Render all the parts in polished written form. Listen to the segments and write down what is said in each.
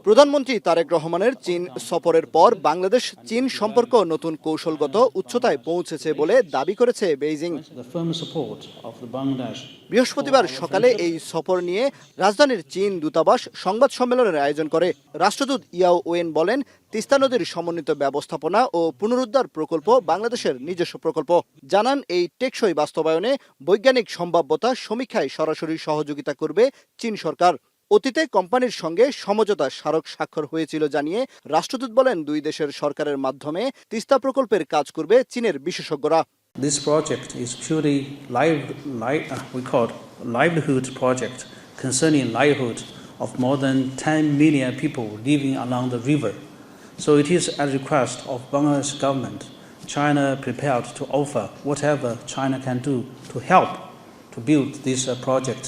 প্রধানমন্ত্রী তারেক রহমানের চীন সফরের পর বাংলাদেশ চীন সম্পর্ক নতুন কৌশলগত উচ্চতায় পৌঁছেছে বলে দাবি করেছে বেইজিং। বৃহস্পতিবার সকালে এই সফর নিয়ে রাজধানীর চীন দূতাবাস সংবাদ সম্মেলনের আয়োজন করে। রাষ্ট্রদূত ইয়াও ওয়েন বলেন, তিস্তা নদীর সমন্বিত ব্যবস্থাপনা ও পুনরুদ্ধার প্রকল্প বাংলাদেশের নিজস্ব প্রকল্প। জানান, এই টেকসই বাস্তবায়নে বৈজ্ঞানিক সম্ভাব্যতা সমীক্ষায় সরাসরি সহযোগিতা করবে চীন সরকার। অতীতে কোম্পানির সঙ্গে সমঝোতা স্মারক স্বাক্ষর হয়েছিল জানিয়ে রাষ্ট্রদূত বলেন, দুই দেশের সরকারের মাধ্যমে তিস্তা প্রকল্পের কাজ করবে চীনের বিশেষজ্ঞরা। This project is purely livelihood project concerning livelihood of more than 10 million people living along the river. So it is at request of Bangladesh government, China prepared to offer whatever China can do to help to build this project.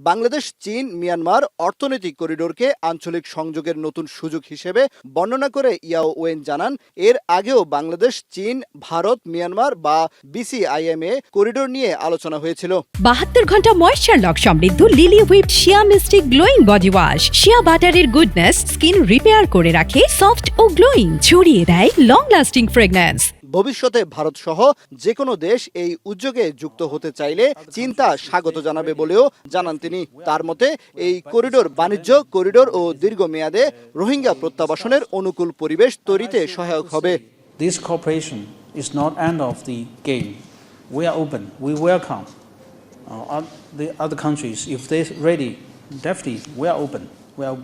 Bangladesh চীন Myanmar অর্থনৈতিক করিডোরকে আঞ্চলিক সংযোগের নতুন সুযোগ হিসেবে বর্ণনা করে ইয়াও ওয়েন জানান, এর আগেও বাংলাদেশ চীন ভারত মিয়ানমার বা বিসিআইএমএ করিডোর নিয়ে আলোচনা হয়েছিল। 72 ঘন্টা ময়েশ্চার লক সমৃদ্ধ লিলি হুইপড শিয়া মিস্টিক গ্লোয়িং বডি ওয়াশ। শিয়া বাটারের গুডনেস স্কিন রিপেয়ার করে রাখে সফট ও গ্লোয়িং, ছড়িয়ে দেয় লং লাস্টিং ফ্রেগন্যান্স। ভবিষ্যতে ভারত সহ যে কোনো দেশ এই উদ্যোগে যুক্ত হতে চাইলে চীন তা স্বাগত জানাবে বলেও জানান তিনি। তার মতে, এই করিডোর বাণিজ্য করিডোর ও দীর্ঘমেয়াদে রোহিঙ্গা প্রত্যাবাসনের অনুকূল পরিবেশ তৈরিতে সহায়ক হবে। This cooperation is not end of the game. We are open. We welcome the other countries if they're ready. Definitely, we are open.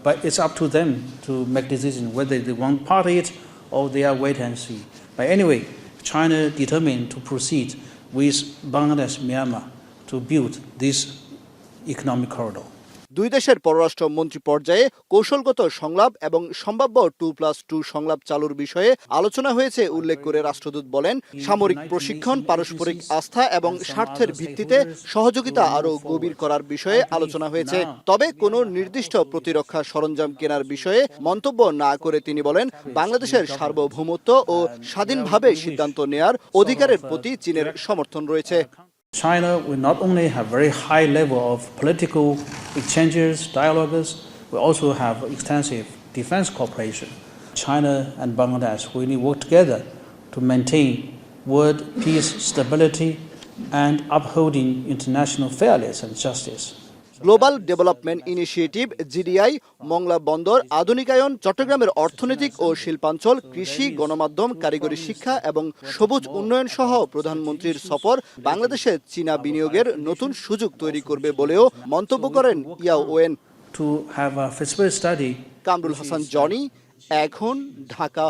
But it's up to them to make decision whether they want part of it or they are wait and see. But anyway, China determined to proceed with Bangladesh, Myanmar to build this economic corridor. দুই দেশের পররাষ্ট্র মন্ত্রী পর্যায়ে কৌশলগত সংলাপ এবং সম্ভাব্য 2+2 সংলাপ চালুর বিষয়ে আলোচনা হয়েছে উল্লেখ করে রাষ্ট্রদূত বলেন, সামরিক প্রশিক্ষণ, পারস্পরিক আস্থা এবং স্বার্থের ভিত্তিতে সহযোগিতা আরও গভীর করার বিষয়ে আলোচনা হয়েছে। তবে কোনো নির্দিষ্ট প্রতিরক্ষা সরঞ্জাম কেনার বিষয়ে মন্তব্য না করে তিনি বলেন, বাংলাদেশের সার্বভৌমত্ব ও স্বাধীনভাবে সিদ্ধান্ত নেয়ার অধিকারের প্রতি চীনের সমর্থন রয়েছে। China will not only have very high level of political exchanges, dialogues, we also have extensive defense cooperation. China and Bangladesh really work together to maintain world peace, stability, and upholding international fairness and justice. Global development initiative GDI, Mongla বন্দর আধুনিকায়ন, চট্টগ্রামের অর্থনৈতিক ও শিল্পাঞ্চল, কৃষি, গণমাধ্যম, কারিগরি শিক্ষা এবং সবুজ উন্নয়ন সহ প্রধানমন্ত্রীর সফর বাংলাদেশে চীনা বিনিয়োগের নতুন সুযোগ তৈরি করবে বলেও মন্তব্য করেন Yao Wen. To have a feasibility study. Kamrul Hasan Joni, এখন, ঢাকা।